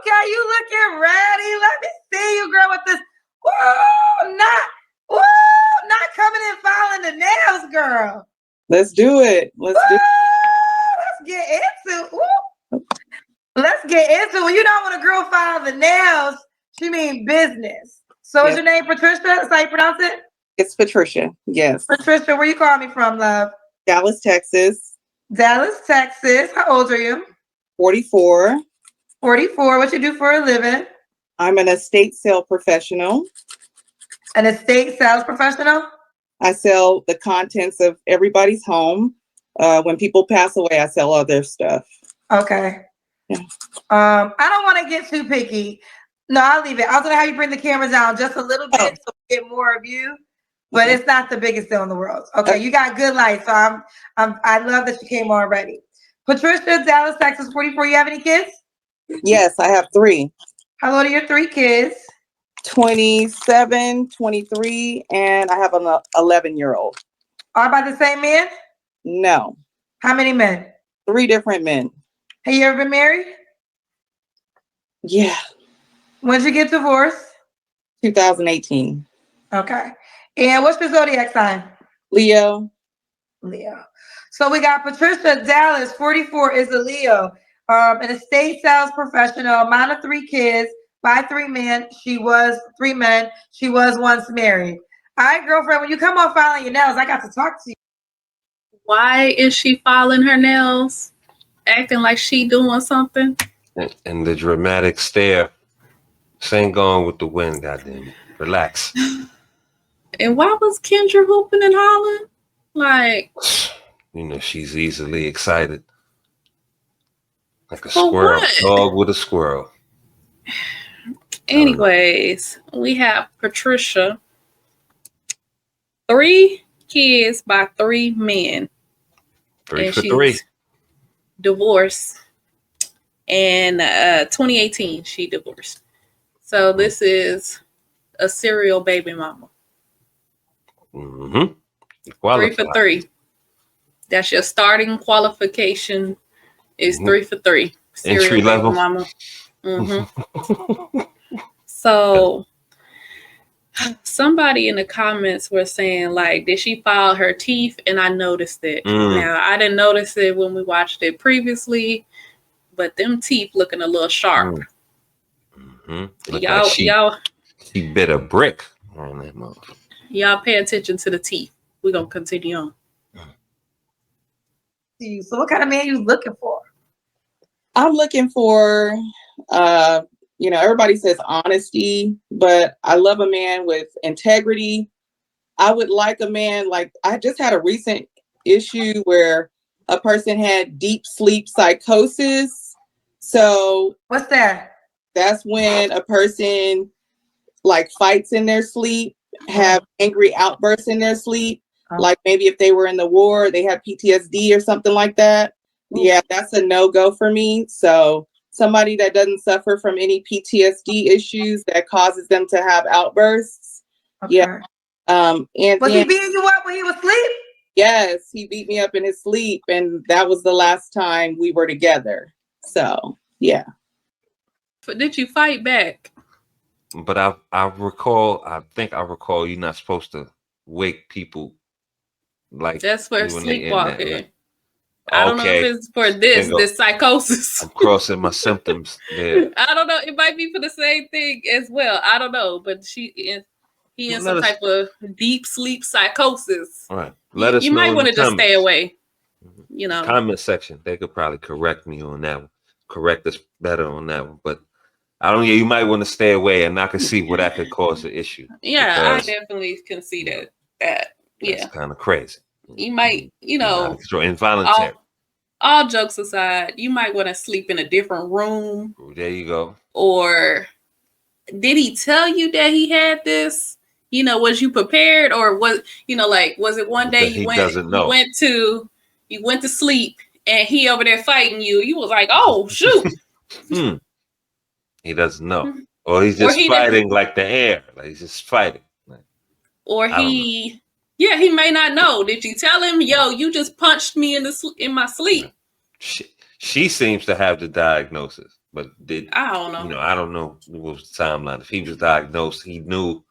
Okay, you looking ready. Let me see you, girl, with this. Whoa, not coming in filing the nails, girl. Let's do it. Let's get into Let's get into it. You know, when a girl files the nails, she means business. So is your name Patricia? Is how you pronounce it? It's Patricia. Yes. Patricia, where you call me from, love? Dallas, Texas. Dallas, Texas. How old are you? 44. 44. What you do for a living? I'm an estate sale professional. An estate sales professional? I sell the contents of everybody's home. When people pass away, I sell all their stuff. Okay. Yeah. I don't want to get too picky. No, I'll leave it. I was gonna have you bring the camera down just a little bit so we get more of you, but it's not the biggest deal in the world. Okay, you got good light, so I love that you came already. Patricia, Dallas, Texas, 44. You have any kids? Yes, I have 3. How old are your 3 kids? 27, 23, and I have an 11-year-old. All by the same man? No. How many men? 3 different men. Have you ever been married? Yeah. When did you get divorced? 2018. Okay. And what's your zodiac sign? Leo. So we got Patricia, Dallas, 44, is a Leo. An estate sales professional, mom of 3 kids, by 3 men. She was 3 men. She was once married. All right, girlfriend, when you come on filing your nails, I got to talk to you. Why is she filing her nails? Acting like she doing something? And the dramatic stare. Same going with the wind, goddamn it. Relax. And why was Kendra hooping and hollering? Like, you know, she's easily excited. Like a squirrel. What? Dog with a squirrel. Anyways, we have Patricia. 3 kids by 3 men. 3 for 3. Divorced. And 2018, she divorced. So this is a serial baby mama. Mm-hmm. 3 for 3. That's your starting qualification. Is 3 for 3. Serial entry baby level. Mama. Mm-hmm. So somebody in the comments were saying, like, did she file her teeth? And I noticed it. Now, I didn't notice it when we watched it previously, but them teeth looking a little sharp. Mm-hmm. Y'all, she bit a brick on that motherfucker. Y'all pay attention to the teeth. We're gonna continue on. So what kind of man you looking for? I'm looking for everybody says honesty, but I love a man with integrity. I would like a man, like, I just had a recent issue where a person had deep sleep psychosis. So what's that? That's when a person like fights in their sleep, have angry outbursts in their sleep. Like maybe if they were in the war, they had PTSD or something like that. Yeah, that's a no-go for me. So somebody that doesn't suffer from any PTSD issues that causes them to have outbursts. Okay. Yeah. And was he beating you up when he was asleep? Yes, he beat me up in his sleep, and that was the last time we were together. So yeah. But did you fight back? But I think I recall you're not supposed to wake people like that's for sleepwalking. I don't know if it's for this psychosis. I'm crossing my symptoms there. I don't know. It might be for the same thing as well. I don't know. But he in some type of deep sleep psychosis. All right. Let us know. You might want to just stay away. You know. Comment section. They could probably correct me on that one. Correct us better on that one. But you might want to stay away, and I can see where that could cause an issue. Yeah, I definitely can see that. That's kind of crazy. You might, involuntary. All jokes aside, you might want to sleep in a different room. There you go. Or did he tell you that he had this? Was you prepared, or was it one day you went to sleep and he over there fighting you? You was like, oh shoot. He doesn't know, or he's just fighting like the air, like he's just fighting. Or he may not know. Did you tell him, yo, you just punched me in my sleep? She seems to have the diagnosis. But I don't know. You know, I don't know what was the timeline. If he was diagnosed, he knew.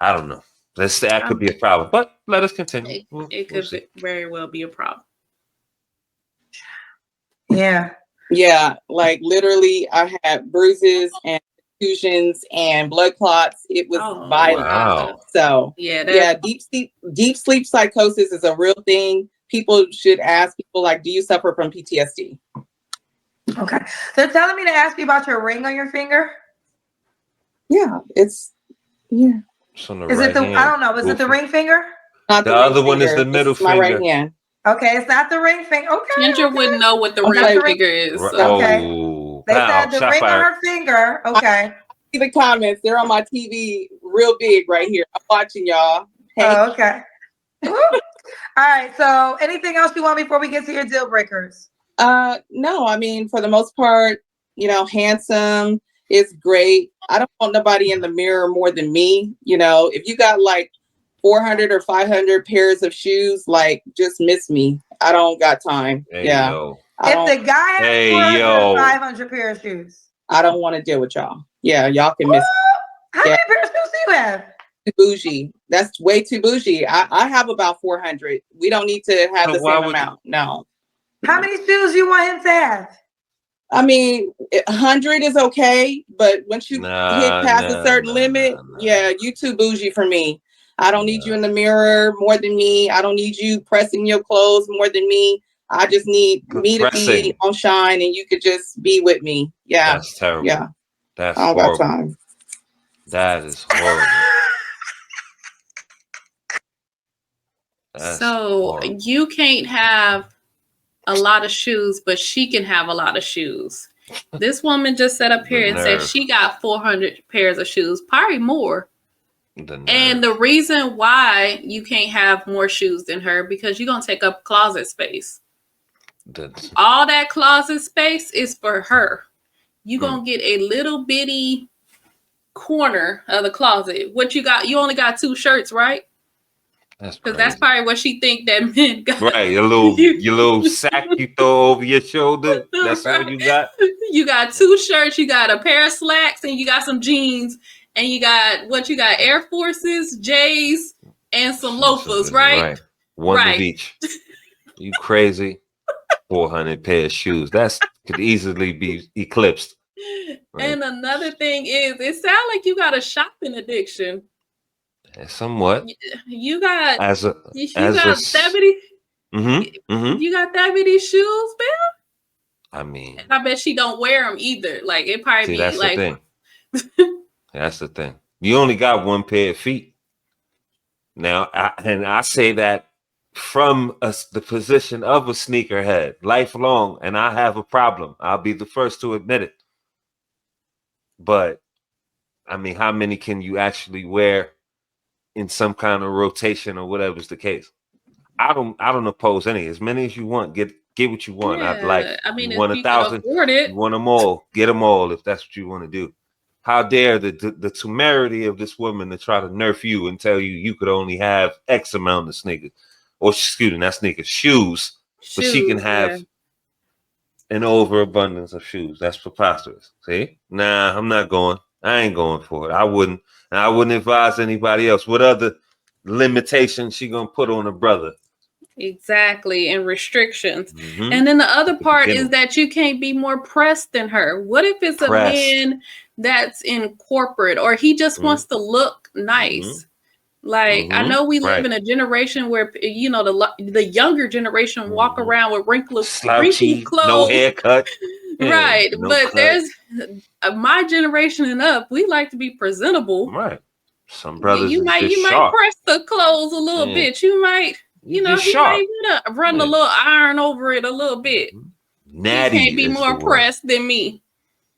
I don't know. That could be a problem. But let us continue. It could very well be a problem. Yeah. Yeah, like literally, I had bruises and contusions and blood clots. It was violent. Wow. So yeah, deep sleep psychosis is a real thing. People should ask people like, do you suffer from PTSD? Okay. They're telling me to ask you about your ring on your finger. Yeah, it's Is it the? I don't know. Is it the ring finger? Not the other one is the middle finger. My right hand. Okay, it's not the ring finger. Okay. Kendra wouldn't know what the ring finger is. So. Okay. Oh, they said the ring on her finger. Okay. See the comments. They're on my TV real big right here. I'm watching y'all. Hey. Oh, okay. All right. So anything else you want before we get to your deal breakers? No, I mean, for the most part, you know, handsome is great. I don't want nobody in the mirror more than me. You know, if you got like 400 or 500 pairs of shoes, like just miss me. I don't got time. Hey, yeah. Yo. If the guy has 400 or 500 pair of shoes, I don't want to deal with y'all. Yeah, y'all can miss me. How many pairs of shoes do you have? Too bougie. That's way too bougie. I have about 400. We don't need to have the same amount. No. How many shoes you want him to have? I mean, 100 is okay, but once you hit past a certain limit, yeah, you too bougie for me. I don't need you in the mirror more than me. I don't need you pressing your clothes more than me. I just need me to be on shine, and you could just be with me. Yeah, that's terrible. Yeah, that's I don't horrible. got time. That is horrible. Horrible. You can't have a lot of shoes, but she can have a lot of shoes. This woman just sat up here and said she got 400 pairs of shoes, probably more. And the reason why you can't have more shoes than her, because you're going to take up closet space. All that closet space is for her. You're going to get a little bitty corner of the closet. What you got? You only got 2 shirts, right? Because that's probably what she think that men got. Right, your little sack you throw over your shoulder. That's right. All you got. You got 2 shirts. You got a pair of slacks, and you got some jeans, and you got Air Forces, J's, and some loafers, right? One of each. You crazy? 400 pair of shoes. That could easily be eclipsed. Right? And another thing is, it sounds like you got a shopping addiction. Somewhat. You got 70. Mm-hmm. You got that many shoes, man. I mean, I bet she don't wear them either. Like it probably be that's like. The thing. That's the thing. You only got 1 pair of feet. Now, I say that from the position of a sneakerhead, lifelong, and I have a problem. I'll be the first to admit it. But I mean, how many can you actually wear in some kind of rotation or whatever's the case? I don't oppose any. As many as you want, get what you want. Yeah, I'd like. I mean, you want 1,000. You want them all. Get them all if that's what you want to do. How dare the temerity of this woman to try to nerf you and tell you could only have X amount of sneakers, or excuse me, not sneakers, shoes, but she can have an overabundance of shoes. That's preposterous. See? Nah, I'm not going. I ain't going for it. I wouldn't. And I wouldn't advise anybody else. What other limitations she gonna put on a brother? Exactly, and restrictions. Mm-hmm. And then the other part is that you can't be more pressed than her. What if it's a man that's in corporate, or he just wants to look nice? Like, I know we live in a generation where, you know, the younger generation walk around with wrinkly clothes. No haircut. Right. No but cut. There's my generation and up, we like to be presentable. Right. Some brothers you might press the clothes a little bit. You might, you know, he might run a little iron over it a little bit. Natty. You can't be more pressed than me.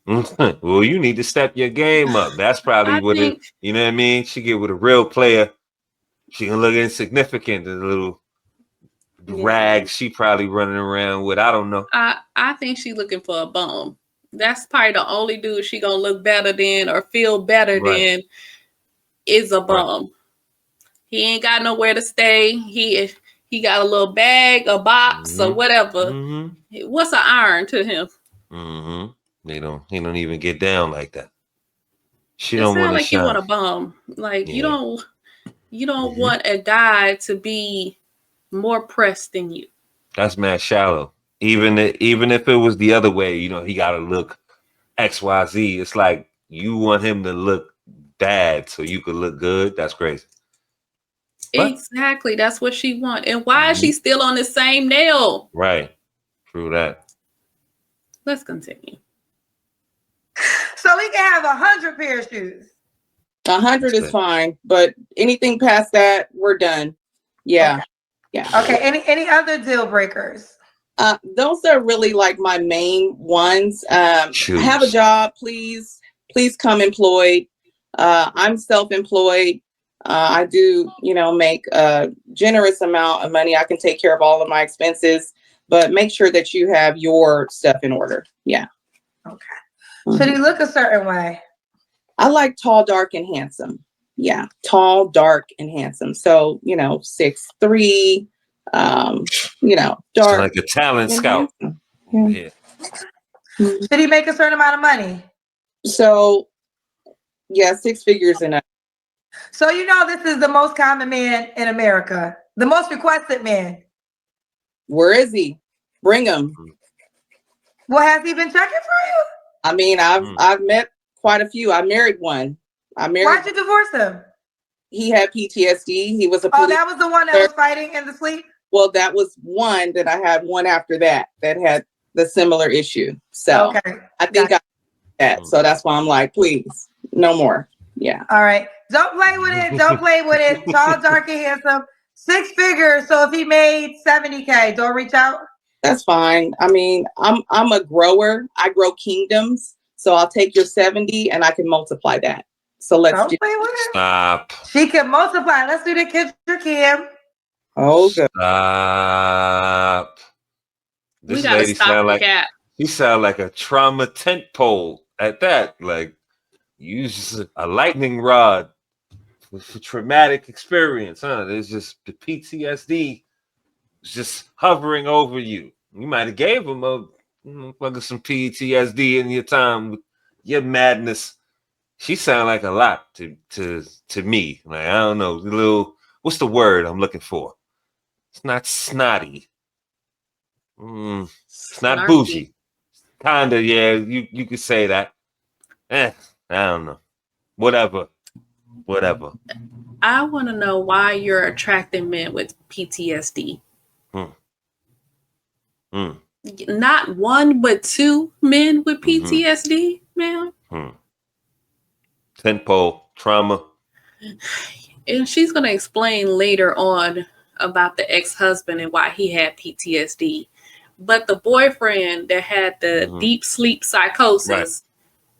Well, you need to step your game up. That's probably what it, you know what I mean? She get with a real player. She can look insignificant, the little rags she probably running around with. I don't know. I think she's looking for a bum. That's probably the only dude she gonna look better than or feel better than is a bum. Right. He ain't got nowhere to stay. He got a little bag, a box, or whatever. What's an iron to him? He don't even get down like that. She it don't sound want to like you shine. want a bum. Like you don't Mm-hmm. want a guy to be more pressed than you. That's mad shallow. Even if it was the other way, you know, he got to look XYZ. It's like you want him to look bad so you could look good. That's crazy. But, exactly. That's what she want. And why is she still on the same nail? Right. True that. Let's continue. So we can have 100 pair of shoes. 100 is fine, but anything past that, we're done. Yeah. Okay. Yeah. Okay. Any other deal breakers? Those are really like my main ones. Have a job, please come employed. I'm self-employed. I do, make a generous amount of money. I can take care of all of my expenses, but make sure that you have your stuff in order. Yeah. Okay. Should he look a certain way? I like tall, dark, and handsome. Yeah. Tall, dark, and handsome. So, 6'3", dark. Like a talent scout. Yeah. Should he make a certain amount of money? So, yeah, 6 figures and up. So this is the most common man in America, the most requested man. Where is he? Bring him. Well, has he been checking for you? I mean, I've met quite a few. I married one. Why'd you divorce him? He had PTSD. He was a police. Oh, that was the one that was fighting in the sleep? Well, that was one that I had one after that had the similar issue. So I think I got that. So that's why I'm like, please, no more. Yeah. All right. Don't play with it. Don't play with it. Tall, dark, and handsome. 6 figures. So if he made 70K, don't reach out. That's fine. I mean, I'm a grower. I grow kingdoms. So I'll take your 70 and I can multiply that. So let's don't play with it. Stop. She can multiply. Let's do the Kendra Cam. Oh, good. Stop. This lady sound like she sound like a trauma tent pole at that. Like use a lightning rod for traumatic experience, huh? There's just the PTSD just hovering over you. You might have gave him some PTSD in your time with your madness. She sound like a lot to me. Like I don't know, a little. What's the word I'm looking for? It's not snotty. It's not bougie. Kinda, yeah. You could say that. I don't know. Whatever. I want to know why you're attracting men with PTSD. Not one, but 2 men with PTSD, man. Tentpole trauma. And she's going to explain later on about the ex-husband and why he had PTSD. But the boyfriend that had the deep sleep psychosis,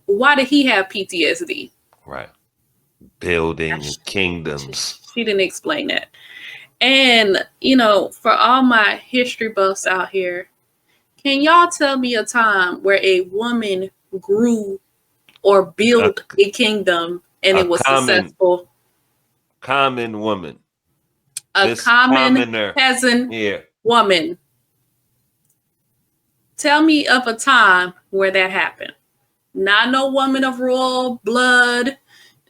why did he have PTSD? Right. Building kingdoms. She didn't explain that. And, for all my history buffs out here, can y'all tell me a time where a woman grew or built a kingdom and it was successful? Common woman. A common peasant woman. Tell me of a time where that happened. Not no woman of royal blood,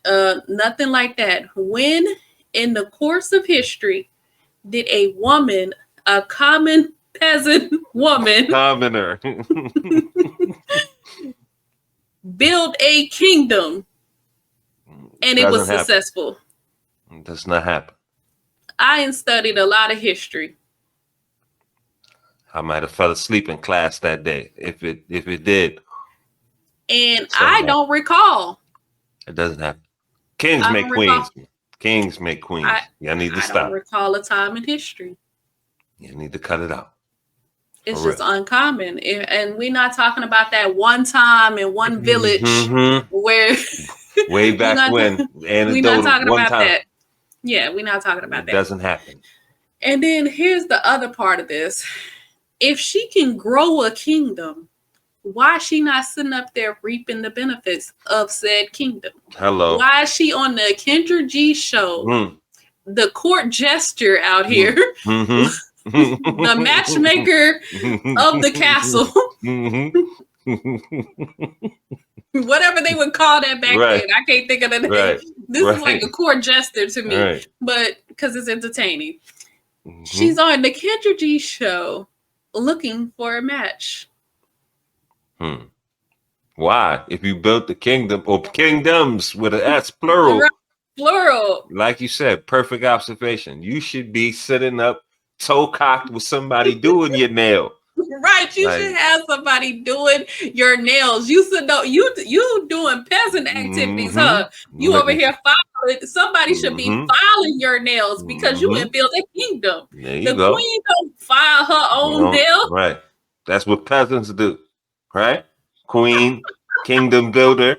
nothing like that. When in the course of history did a woman, a common peasant woman, commoner, build a kingdom and it was successful? It does not happen. I studied a lot of history. I might have fell asleep in class that day if it did. And I don't recall. It doesn't happen. Kings make queens. Kings make queens. Y'all need to stop. I don't recall a time in history. You need to cut it out. It's just uncommon. And we're not talking about that one time in one village where way back when. We're not talking about that. Yeah, we're not talking about that. It doesn't happen. And then here's the other part of this. If she can grow a kingdom, why is she not sitting up there reaping the benefits of said kingdom? Hello. Why is she on the Kendra G show? The court jester out here. The matchmaker of the castle. Whatever they would call that back Right. then. I can't think of the name. Right. This Right. is like a court jester to me, Right. but because it's entertaining. Mhm. She's on the Kendra G show looking for a match. Why? If you built the kingdom or kingdoms with an S plural, Right. Plural. like you said, perfect observation. You should be sitting up, toe cocked with somebody doing your nail. Right, you should have somebody doing your nails. You should know you doing peasant activities, huh? You over here filing. Somebody should be filing your nails because you have built a kingdom. There you the go. queen don't file her own nails. Right. That's what peasants do. Right? Queen, kingdom builder.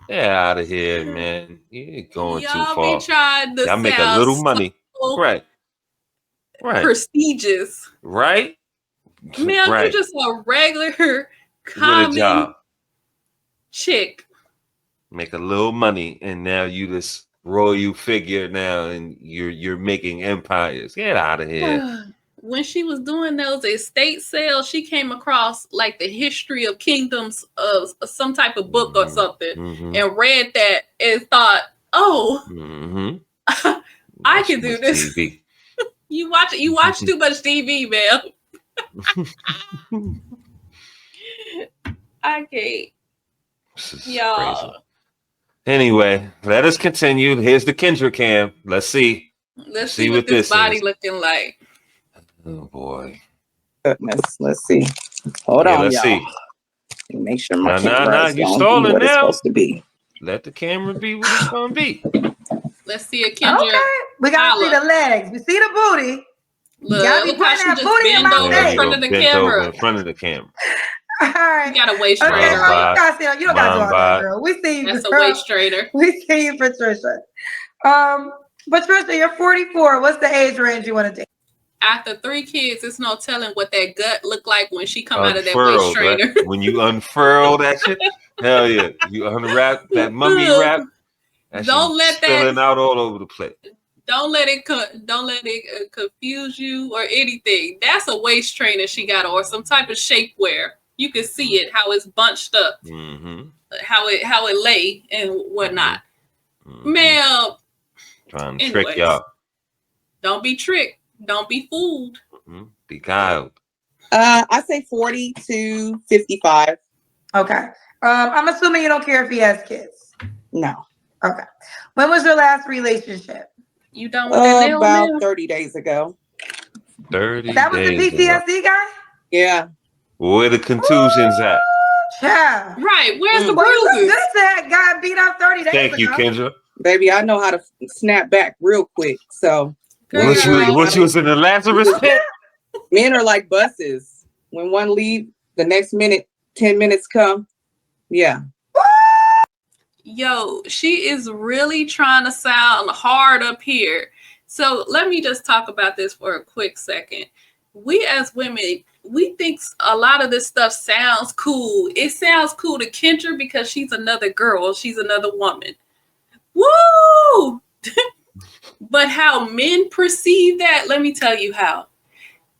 Get out of here, man. You're going too far. Y'all be trying to Y'all make a little money. So right. Prestigious. Right? Man, you're just a regular common chick. Make a little money, and now you this royal figure now, and you're making empires. Get out of here. When she was doing those estate sales, she came across like the history of kingdoms of some type of book or something, and read that and thought, "Oh, I can do this." TV. You watch too much TV, man. I can't. Y'all. Crazy. Anyway, let us continue. Here's the Kendra cam. Let's see. Let's see what this body is looking like. Oh boy. Goodness. Let's see. Hold on, let's y'all. See. Make sure my camera is you stalling what now. It's supposed to be. Let the camera be what it's gonna be. Let's see a Kendra. Okay. We gotta see the legs. We see the booty. Look, look how she just bend over in front of the camera. In front of the camera. All right. You got a waist strainer. Okay, you don't gotta do all that, girl. We see you. That's a waist strainer. We see you, Patricia. Patricia, you're 44. What's the age range you want to date? After 3 kids, it's no telling what that gut look like when she come out of that waist strainer. Right? When you unfurl that shit, hell yeah. You unwrap that mummy wrap. Don't let that spilling out all over the place. Don't let it confuse you or anything. That's a waist trainer she got, or some type of shapewear. You can see it, how it's bunched up, how it lay and whatnot. Man, trying to trick y'all. Don't be tricked. Don't be fooled. Beguiled. I say 40 to 55. Okay. I'm assuming you don't care if he has kids. No. Okay. When was your last relationship? You done with that nail about nail? 30 days ago. 30 That was the PTSD guy? Yeah. Where the contusions at? Yeah. Right. Where's the bruises? bruises? This that got beat up 30 days Thank you, ago. Kendra. Baby, I know how to snap back real quick. So what you was in the Lazarus pit? Men are like buses. When one leave, the next minute, 10 minutes come. Yeah. Yo, she is really trying to sound hard up here. So let me just talk about this for a quick second. We as women, we think a lot of this stuff sounds cool. It sounds cool to Kendra because she's another girl. She's another woman. Woo! But how men perceive that, let me tell you how.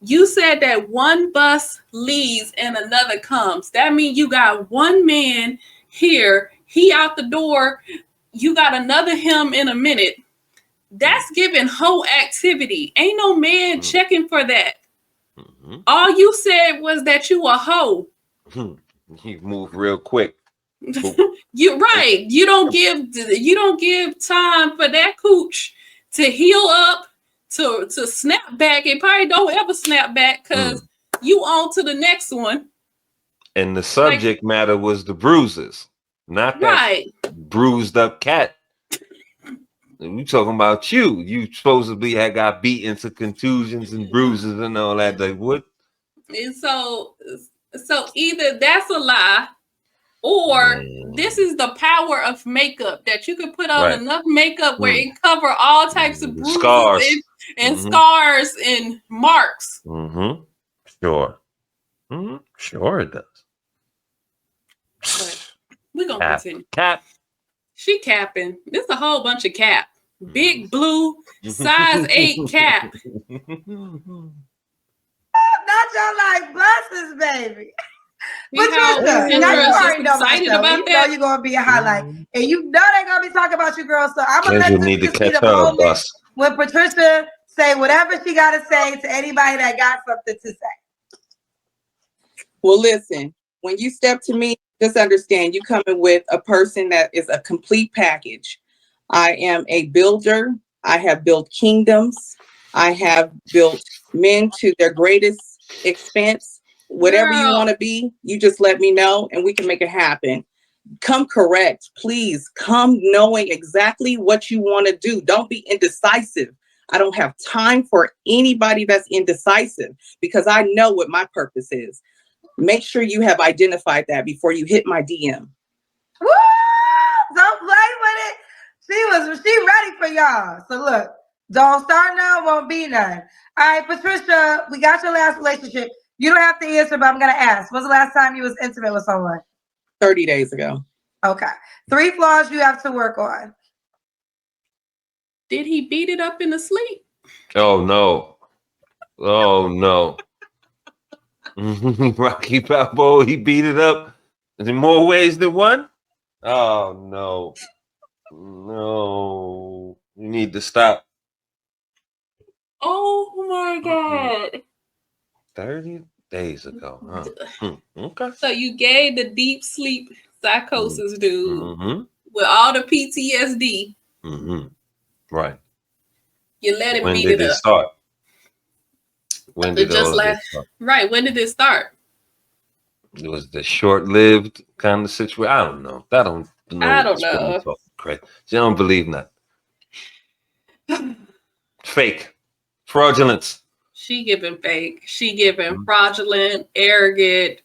You said that one bus leaves and another comes. That means you got one man here, he out the door, you got another him in a minute. That's giving hoe activity. Ain't no man checking for that. All you said was that you a hoe. You move real quick. You're right. You don't give time for that cooch to heal up, to snap back. It probably don't ever snap back because you on to the next one. And the subject matter was the bruises, not that bruised up cat. We talking about you. You supposedly had got beaten to contusions and bruises and all that. Like what? And so either that's a lie, or this is the power of makeup that you can put on enough makeup where it cover all types of bruises scars and scars and marks. Sure. Sure it does. But we're gonna continue. Cap. She capping. This is a whole bunch of cap. Big blue, size 8 cap. Not y'all like buses, baby. Patricia, now you already know my excited show. about You know that. you're gonna be a highlight, and you know they're gonna be talking about you, girl. So I'm gonna let You this need to just be catch the her moment bus. when Patricia say whatever she gotta say to anybody that got something to say. Well, listen, when you step to me, just understand you coming with a person that is a complete package. I am a builder. I have built kingdoms. I have built men to their greatest expense. Whatever you want to be, you just let me know and we can make it happen. Come correct, please. Come knowing exactly what you want to do. Don't be indecisive. I don't have time for anybody that's indecisive because I know what my purpose is. Make sure you have identified that before you hit my DM. Woo! Don't play with it. She ready for y'all. So look, don't start now, won't be none. All right, Patricia, we got your last relationship. You don't have to answer, but I'm gonna ask. When's the last time you was intimate with someone? 30 days ago. Okay. 3 flaws you have to work on. Did he beat it up in the sleep? Oh no. Oh no. Rocky Balboa, he beat it up in more ways than one. Oh no. No. You need to stop. Oh my God. 30 days ago, huh? Okay. So you gave the deep sleep psychosis dude with all the PTSD. Right. You let him When beat did it it up. start? When did all of this start? Right. When did it start? It was the short-lived kind of situation. I don't know. I don't know. Crazy. She don't believe nothing. Fake. Fraudulence. She giving fake. She giving fraudulent, arrogant,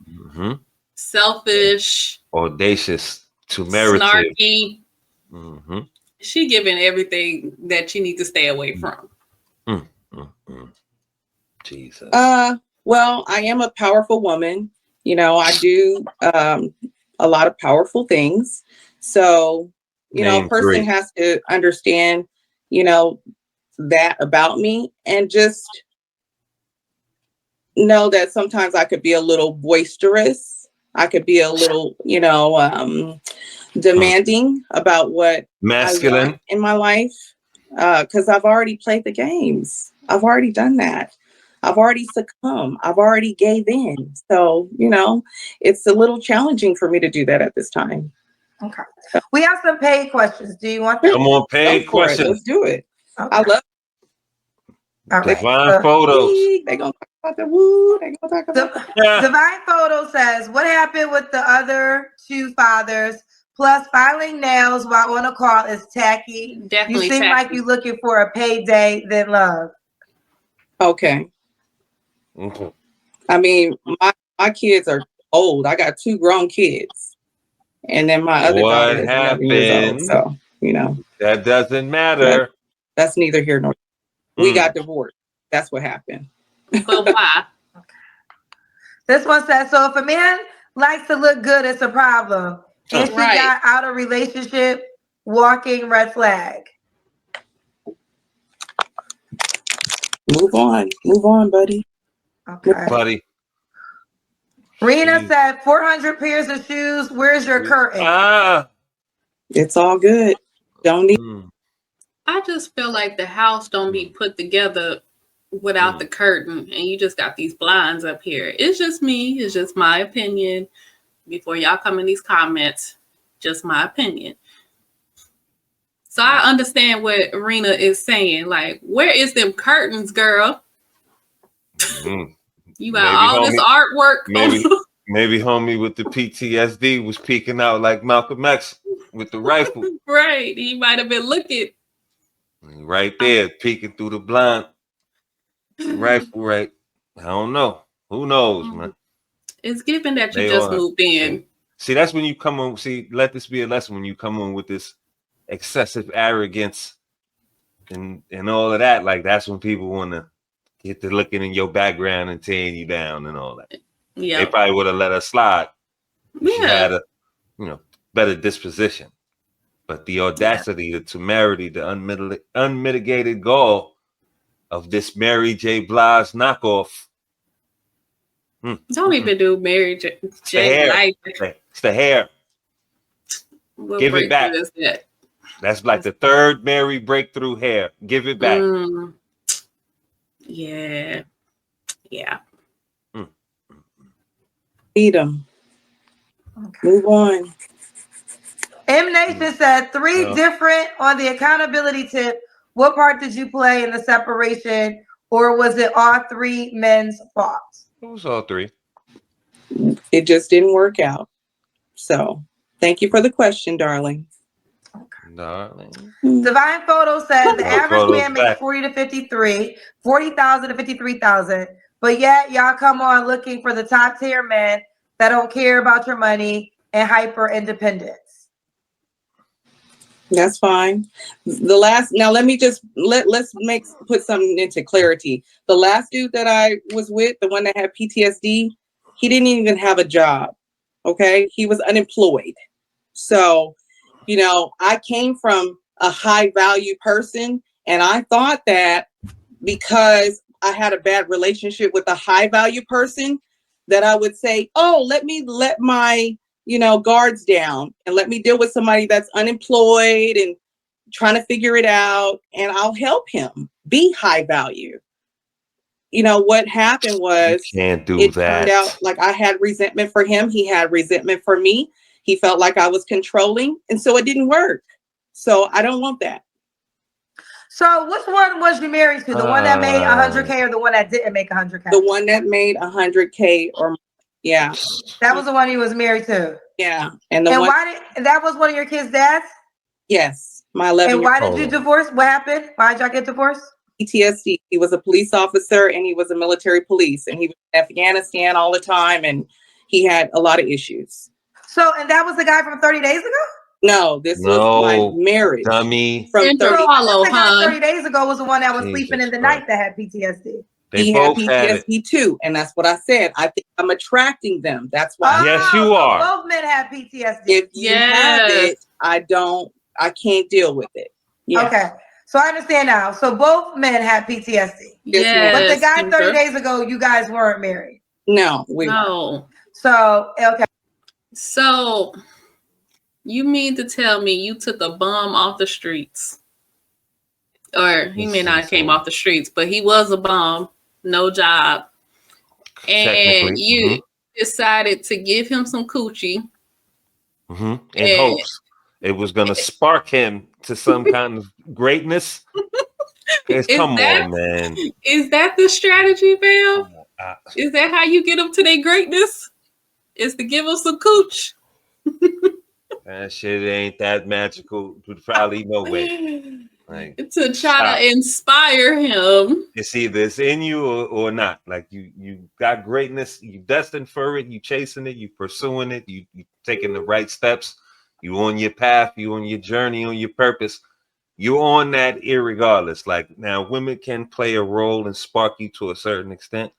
selfish, audacious, temerity, snarky. She giving everything that you need to stay away from. Jesus. Well, I am a powerful woman. You know, I do a lot of powerful things. So, you know, a person has to understand, you know, that about me and just know that sometimes I could be a little boisterous. I could be a little, you know, demanding about what masculine I want in my life. Because I've already played the games. I've already done that. I've already succumbed. I've already gave in. So, you know, it's a little challenging for me to do that at this time. Okay. We have some paid questions. Do you want them? Come on, paid questions. Let's do it. Okay. I love Divine Photos. They're going to talk about the woo. They're going to talk about Divine Photo says, what happened with the other 2 fathers? Plus, filing nails while on a call is tacky. Definitely you seem tacky. like you're looking for a payday than love. Okay. I mean, my kids are old. I got 2 grown kids. And then my other daughter is 11 years old. So, you know. That doesn't matter. That's neither here nor there. We got divorced. That's what happened. But why? This one says, so if a man likes to look good, it's a problem. And she got out of relationship, walking red flag. Move on, buddy. Okay. Buddy. Rena said 400 pairs of shoes. Where's your curtain? It's all good. Don't need. I just feel like the house don't be put together without the curtain, and you just got these blinds up here. It's just me. It's just my opinion. Before y'all come in these comments, just my opinion. So I understand what Rena is saying. Like, where is them curtains, girl? You got all this artwork. Maybe homie with the PTSD was peeking out like Malcolm X with the rifle. Right. He might have been looking. Right there, peeking through the blind. Rifle, right? I don't know. Who knows, man? It's given that you just moved in. See, that's when you come on. See, let this be a lesson when you come on with this excessive arrogance and all of that. Like, that's when people want to get to looking in your background and tearing you down and all that. Yeah, they probably would have let us slide. If she had a, better disposition. But the audacity, the temerity, the unmitigated gall of this Mary J. Blige knockoff Don't even do Mary J. It's the hair. It's the hair. What Give it back. Is that? That's like the third Mary breakthrough hair. Give it back. Yeah. Eat them. Okay. Move on. M Nation said 3 different on the accountability tip. What part did you play in the separation, or was it all 3 men's fault? It was all 3. It just didn't work out. So thank you for the question, darling. Darling. Divine Photo said the average man makes 40 to 53, 40,000 to 53,000. But yet y'all come on looking for the top tier men that don't care about your money and hyper independence. That's fine. Now let me just let's put something into clarity. The last dude that I was with, the one that had PTSD, he didn't even have a job. Okay, he was unemployed. So, you know, I came from a high value person, and I thought that because I had a bad relationship with a high value person, that I would say, oh, let my, guards down and let me deal with somebody that's unemployed and trying to figure it out, and I'll help him be high value. You know, what happened was it turned out like I had resentment for him. He had resentment for me. He felt like I was controlling, and so it didn't work. So I don't want that. So which one was you married to? The one that made 100K or the one that didn't make 100K? The one that made 100K or more. Yeah. That was the one he was married to. Yeah. And that was one of your kids' dads? Yes. My 11. And why did you divorce? What happened? Why did y'all get divorced? PTSD. He was a police officer and he was a military police, and he was in Afghanistan all the time, and he had a lot of issues. So, and that was the guy from 30 days ago? No, this was my marriage. Dummy. From 30 days ago was the one that was sleeping in the night that had PTSD. He had PTSD too, and that's what I said. I think I'm attracting them. That's why. Yes, you are. Both men have PTSD. If you have it, I can't deal with it. Yes. Okay, so I understand now. So both men have PTSD. Yes, but the guy 30 days ago, you guys weren't married. No, no. So okay. So you mean to tell me you took a bum off the streets? Or he may not have came off the streets, but he was a bum, no job. And you decided to give him some coochie. In hopes it was going to spark him to some kind of greatness. Come on, man. Is that the strategy, fam? Is that how you get them to their greatness? Is to give them some cooch? That shit ain't that magical. Probably no way. Like, to try to inspire him. It's either it's in you or not. Like you got greatness, you destined for it, you chasing it, you pursuing it, you taking the right steps, you on your path, you on your journey, on your purpose. You're on that irregardless. Like, now women can play a role and spark you to a certain extent,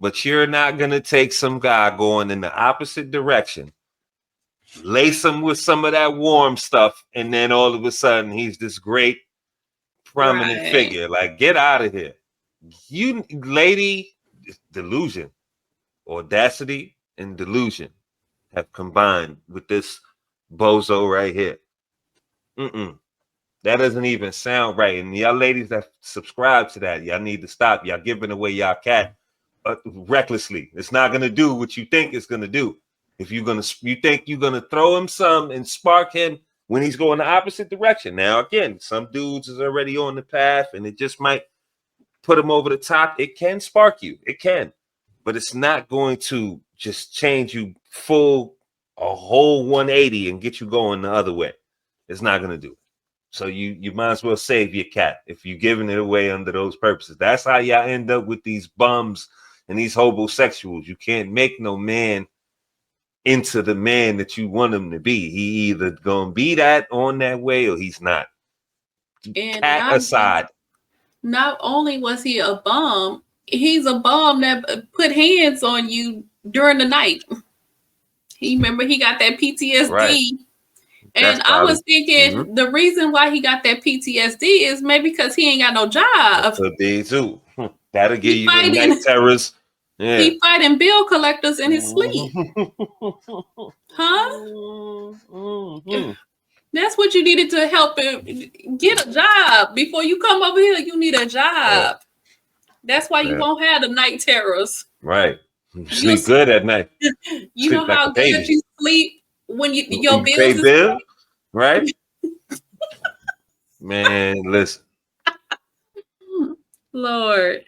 but you're not gonna take some guy going in the opposite direction, lace him with some of that warm stuff, and then all of a sudden he's this great prominent figure. Like, get out of here. You lady, delusion, audacity, and delusion have combined with this bozo right here. That doesn't even sound right. And y'all ladies that subscribe to that, y'all need to stop. Y'all giving away y'all cat recklessly. It's not gonna do what you think it's gonna do. If you think you're gonna throw him some and spark him when he's going the opposite direction. Now, again, some dudes is already on the path and it just might put him over the top. It can spark you. It can. But it's not going to just change you a whole 180 and get you going the other way. It's not going to do it. So you might as well save your cat if you're giving it away under those purposes. That's how y'all end up with these bums and these homosexuals. You can't make no man into the man that you want him to be. He either gonna be that on that way or he's not. And cat aside. Not only was he a bum, he's a bum that put hands on you during the night. He got that PTSD. Right. And I was thinking the reason why he got that PTSD is maybe because he ain't got no job. Could be too. That'll give you the night terrors. Yeah. He fighting bill collectors in his sleep. Huh? That's what you needed to help him get a job. Before you come over here, you need a job. That's why you won't have the night terrors. Right. You sleep good at night. You know how good you sleep when your bills pay is bill, right? Man, listen. Lord,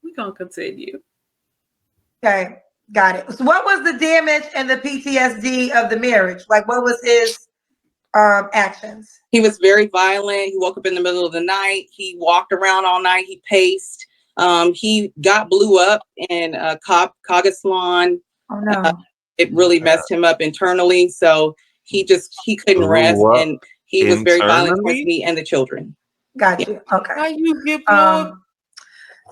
we're gonna continue. Okay, got it. So what was the damage and the PTSD of the marriage? Like, what was his actions? He was very violent. He woke up in the middle of the night. He walked around all night. He paced. He got blew up in Cogaslan. Oh no! It really messed him up internally. So he couldn't rest, and he was very violent towards me and the children. Got you. Okay. How you get blown?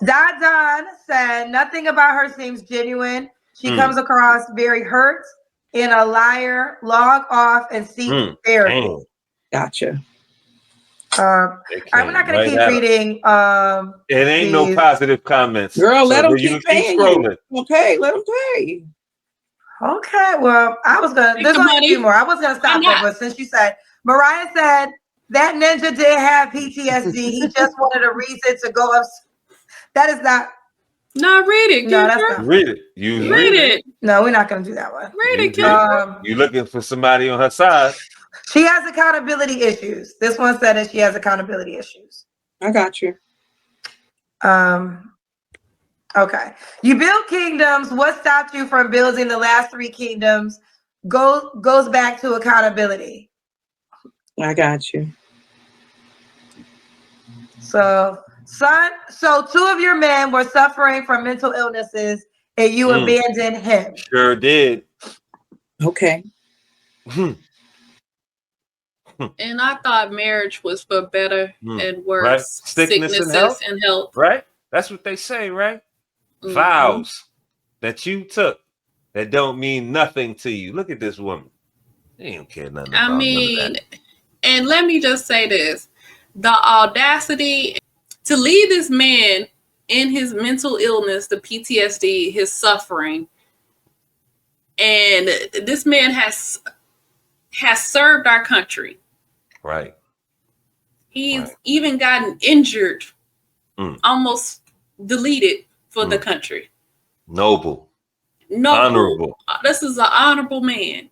Don said nothing about her seems genuine. She comes across very hurt and a liar. Log off and seek therapy. Gotcha. All right, we're not going to keep reading. It ain't no positive comments. Girl, let them keep scrolling. Okay, let them pay. Okay, well, I was going to, there's only a few more. I was going to stop there, but since you said, Mariah said that ninja did have PTSD. He just wanted a reason to go up. That is not. No, read it. No, that's not. Read it. You read it. No, we're not going to do that one. Read it, Kendra. You looking for somebody on her side. She has accountability issues. This one said that she has accountability issues. I got you. Okay. You build kingdoms. What stopped you from building the last 3 kingdoms? Goes back to accountability. I got you. So 2 of your men were suffering from mental illnesses and you abandoned him. Sure did. Okay. And I thought marriage was for better and worse. Right? Sicknesses and health. Right? That's what they say, right? Vows that you took that don't mean nothing to you. Look at this woman. They don't care nothing about none of that. And let me just say this. The audacity to leave this man in his mental illness, the PTSD, his suffering. And this man has served our country. Right. He's even gotten injured, almost deleted for the country. Noble. Honorable. This is an honorable man.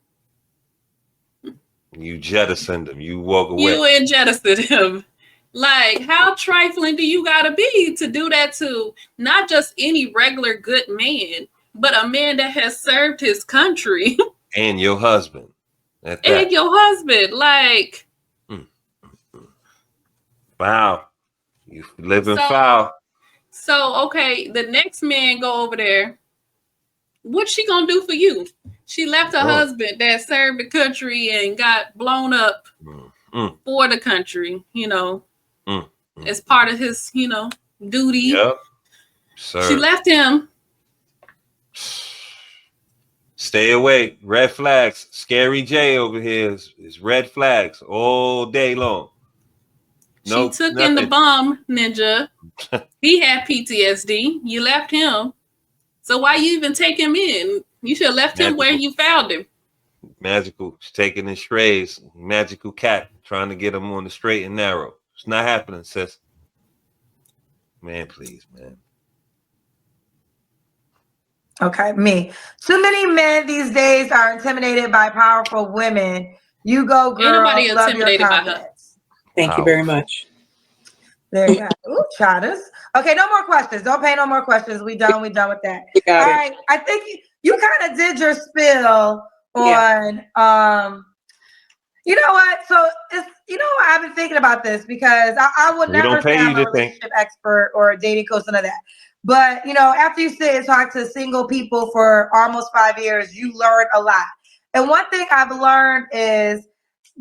You jettisoned him. You walk away. You jettisoned him. Like, how trifling do you gotta be to do that to not just any regular good man, but a man that has served his country? And your husband. And your husband. Like, wow. You living foul. So, okay, the next man go over there. What's she gonna do for you? She left her husband that served the country and got blown up for the country, as part of his, duty. Yep. Sir. She left him. Stay away. Red flags. Scary J over here is red flags all day long. She took in the bomb, ninja. He had PTSD. You left him. So why you even take him in? You should have left him where you found him. Magical. She's taking in strays. Magical cat trying to get him on the straight and narrow. It's not happening, sis. Man, please, man. Okay, me. Too many men these days are intimidated by powerful women. You go, girl. Anybody intimidated by her? Thank you very much. There you go. Ooh, Chadas. Okay, no more questions. Don't pay no more questions. We done with that. All right. I think you kind of did your spill on you know what? So it's I've been thinking about this because I would never say I'm a relationship expert or a dating coach, none of that. But after you sit and talk to single people for almost 5 years, you learn a lot. And one thing I've learned is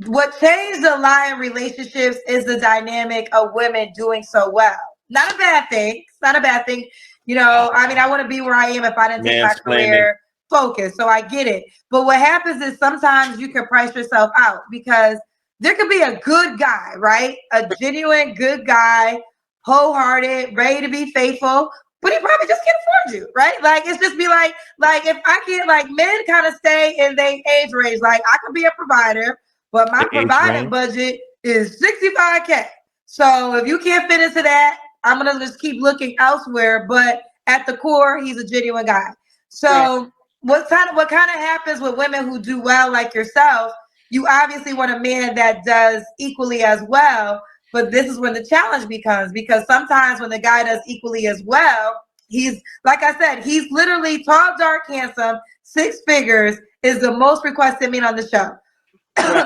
what changed a lot in relationships is the dynamic of women doing so well. Not a bad thing. It's not a bad thing. I want to be where I am if I didn't take my career focus. So I get it. But what happens is sometimes you can price yourself out because there could be a good guy, right? A genuine good guy, wholehearted, ready to be faithful. but he probably just can't afford you, right? Like, it's just be like if I can, like, men kind of stay in their age range. Like, I could be a provider, but my providing budget is $65K. So if you can't fit into that, I'm gonna just keep looking elsewhere. But at the core, he's a genuine guy. So what kind of happens with women who do well, like yourself? You obviously want a man that does equally as well. But this is when the challenge becomes, because sometimes when the guy does equally as well, he's, like I said, he's literally tall, dark, handsome, 6 figures, is the most requested man on the show.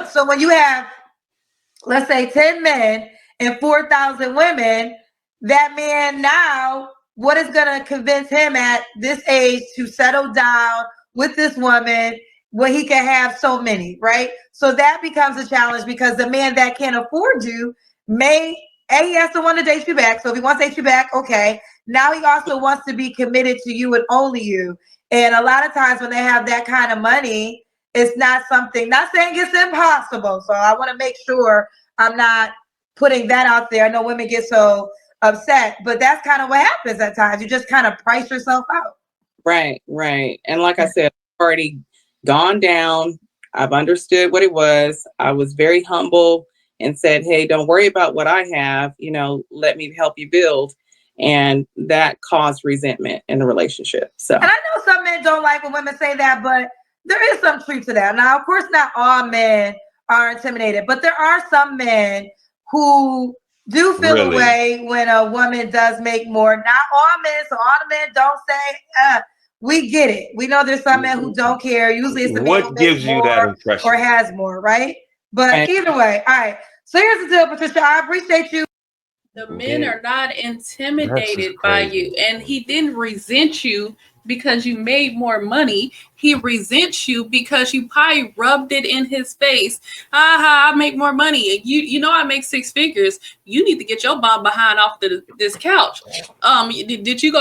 So when you have, let's say, 10 men and 4,000 women, that man now, what is going to convince him at this age to settle down with this woman when he can have so many, right? So that becomes a challenge, because the man that can't afford you he has to want to date you back. So if he wants to date you back, okay. Now he also wants to be committed to you and only you. And a lot of times when they have that kind of money, it's not something, not saying it's impossible. So I want to make sure I'm not putting that out there. I know women get so upset, but that's kind of what happens at times. You just kind of price yourself out. Right. And like I said, I've already gone down. I've understood what it was. I was very humble and said, hey, don't worry about what I have, let me help you build. And that caused resentment in the relationship. So, and I know some men don't like when women say that, but there is some truth to that. Now, of course, not all men are intimidated, but there are some men who do feel a way when a woman does make more. Not all men, so all the men don't say, we get it. We know there's some men who don't care. Usually it's the man who makes more that impression or has more, right? But either way, all right. So here's the deal, Patricia. I appreciate you. The men are not intimidated by you. And he didn't resent you because you made more money. He resents you because you probably rubbed it in his face. I make more money. You know I make 6 figures. You need to get your bomb behind off this couch. Did you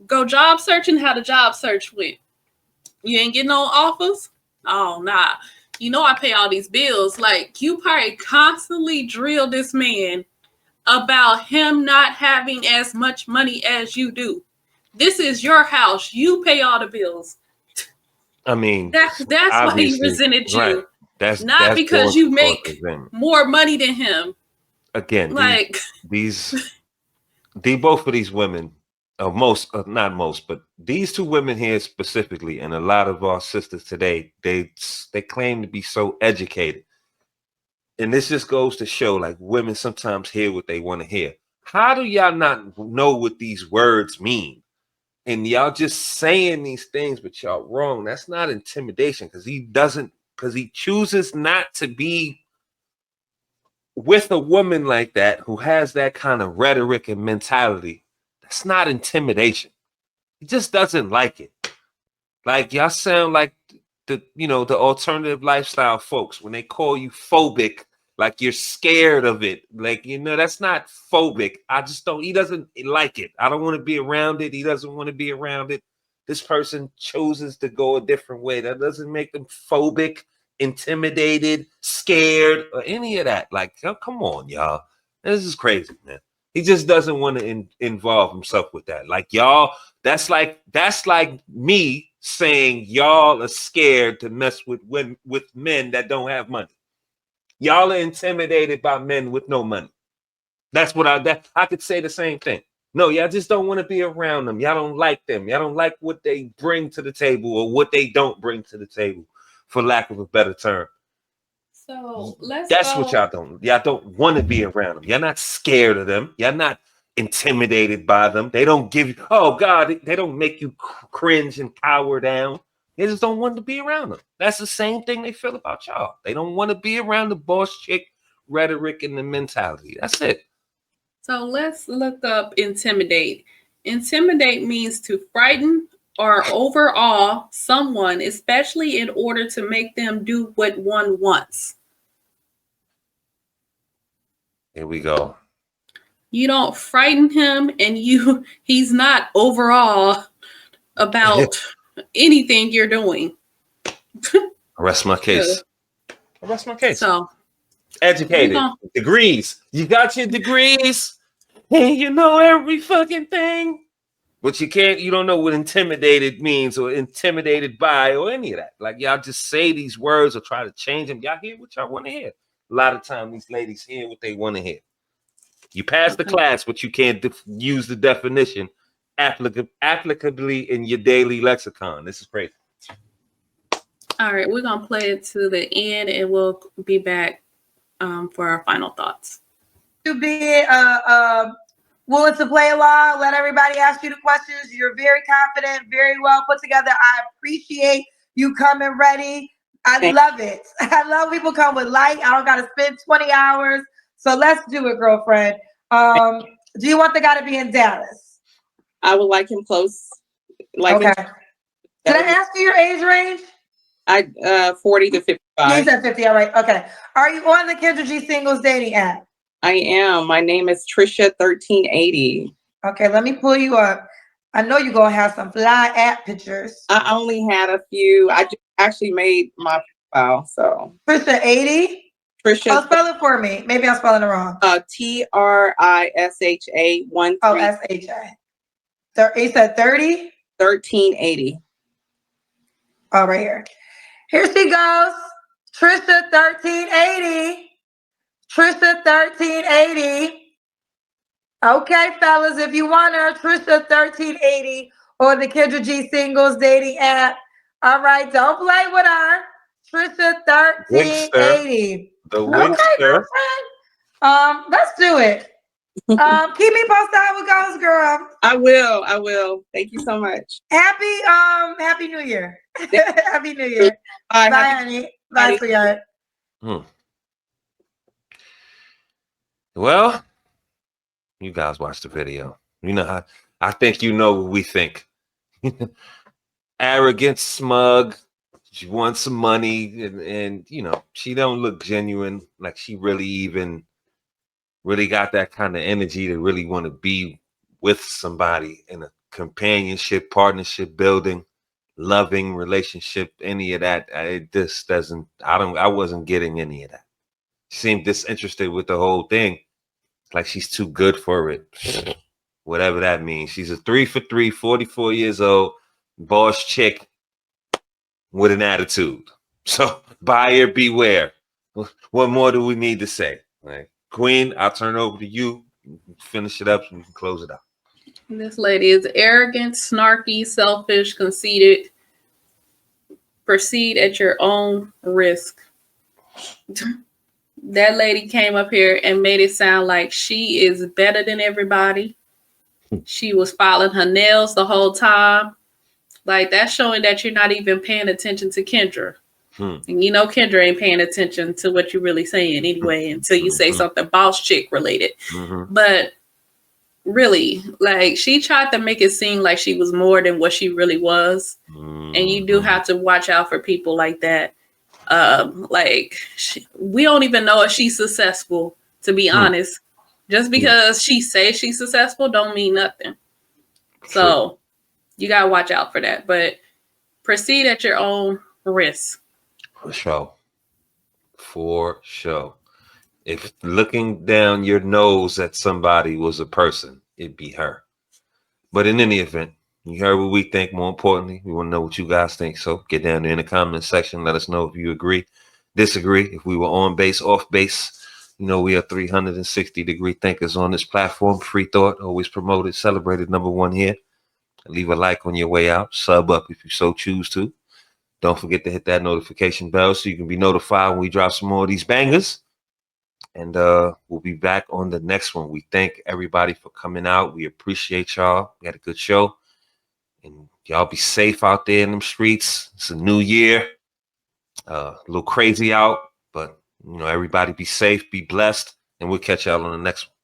go job searching? How the job search went? You ain't getting no offers? Oh, nah. I pay all these bills. Like, you probably constantly drill this man about him not having as much money as you do. This is your house. You pay all the bills. I mean, that's why he resented you. Right. That's because you make more money than him. Again, like both of these women, not most, but these 2 women here specifically, and a lot of our sisters today, they claim to be so educated. And this just goes to show, like, women sometimes hear what they want to hear. How do y'all not know what these words mean? And y'all just saying these things, but y'all wrong. That's not intimidation, because he chooses not to be with a woman like that who has that kind of rhetoric and mentality. That's not intimidation. He just doesn't like it. Like, y'all sound like the alternative lifestyle folks when they call you phobic, like you're scared of it. Like, that's not phobic. He doesn't like it. I don't want to be around it. He doesn't want to be around it. This person chooses to go a different way. That doesn't make them phobic, intimidated, scared, or any of that. Like, come on, y'all. This is crazy, man. He just doesn't want to involve himself with that. Like, y'all, that's like me saying y'all are scared to mess with men that don't have money. Y'all are intimidated by men with no money. That's what I could say the same thing. No, y'all just don't want to be around them. Y'all don't like them. Y'all don't like what they bring to the table or what they don't bring to the table, for lack of a better term. So that's what y'all don't. Y'all don't want to be around them. You're not scared of them. You're not intimidated by them. They don't give you, oh God, they don't make you cringe and cower down. They just don't want to be around them. That's the same thing they feel about y'all. They don't want to be around the boss chick rhetoric and the mentality. That's it. So let's look up intimidate. Intimidate means to frighten or overawe someone, especially in order to make them do what one wants. Here we go. You don't frighten him, and he's not overall about anything you're doing. Arrest my case. So educated, degrees. You got your degrees. and you know every fucking thing. But you don't know what intimidated means or intimidated by or any of that. Like, y'all just say these words or try to change them. Y'all hear what y'all want to hear. A lot of time these ladies hear what they want to hear. You pass the class, but you can't use the definition applicably in your daily lexicon. This is crazy. All right, we're going to play it to the end, and we'll be back for our final thoughts. To be willing to play along, let everybody ask you the questions. You're very confident, very well put together. I appreciate you coming ready. I love it. I love people come with light. I don't got to spend 20 hours. So let's do it, girlfriend. Do you want the guy to be in Dallas? I would like him close. Okay. Did I ask you your age range? 40 to 55. He's at 50. All right. Okay. Are you on the Kendra G singles dating app? I am. My name is Trisha1380. Okay, let me pull you up. I know you're gonna have some fly app pictures. I only had a few. I just actually made my profile. So Trisha 80. Trisha. Oh, spell it for me. Maybe I'm spelling it wrong. TRISHA 13. Oh, SHA. He said 30. 1380. Oh, right here. Here she goes. Trisha 1380. Trisha 1380. Okay, fellas, if you want her, Trisha 1380 or the Kendra G singles dating app. All right, don't play with her. Trisha 1380. The okay, girlfriend. Let's do it. Keep me posted how it goes, girl. I will. Thank you so much. Happy New Year. Happy New Year. Bye, honey. Bye, sweetheart. Well, you guys watch the video. You know how I think you know what we think. Arrogant, smug. She wants some money, and you know she don't look genuine. Like she really got that kind of energy to really want to be with somebody in a companionship, partnership building, loving relationship. Any of that, it just doesn't. I wasn't getting any of that. She seemed disinterested with the whole thing. Like she's too good for it. Whatever that means. She's a 3 for 3, 44 years old, boss chick with an attitude. So buyer beware. What more do we need to say? Right. Queen, I'll turn it over to you. Finish it up so we can close it out. This lady is arrogant, snarky, selfish, conceited. Proceed at your own risk. That lady came up here and made it sound like she is better than everybody. She was filing her nails the whole time. Like, that's showing that you're not even paying attention to Kendra. And you know Kendra ain't paying attention to what you're really saying anyway until you say something boss chick related. But really, like, she tried to make it seem like she was more than what she really was. And you do have to watch out for people like that. We don't even know if she's successful, to be honest. Just because she says she's successful don't mean nothing. So you gotta watch out for that. But proceed at your own risk. For sure. If looking down your nose at somebody was a person, it'd be her. But in any event, you heard what we think. More importantly, we want to know what you guys think. So get down there in the comment section. Let us know if you agree, disagree. If we were on base, off base. You know, we are 360-degree thinkers on this platform. Free thought, always promoted, celebrated, #1 here. Leave a like on your way out. Sub up if you so choose to. Don't forget to hit that notification bell so you can be notified when we drop some more of these bangers. And we'll be back on the next one. We thank everybody for coming out. We appreciate y'all. We had a good show. And y'all be safe out there in them streets. It's a new year. A little crazy out. But, you know, everybody be safe, be blessed. And we'll catch y'all on the next one.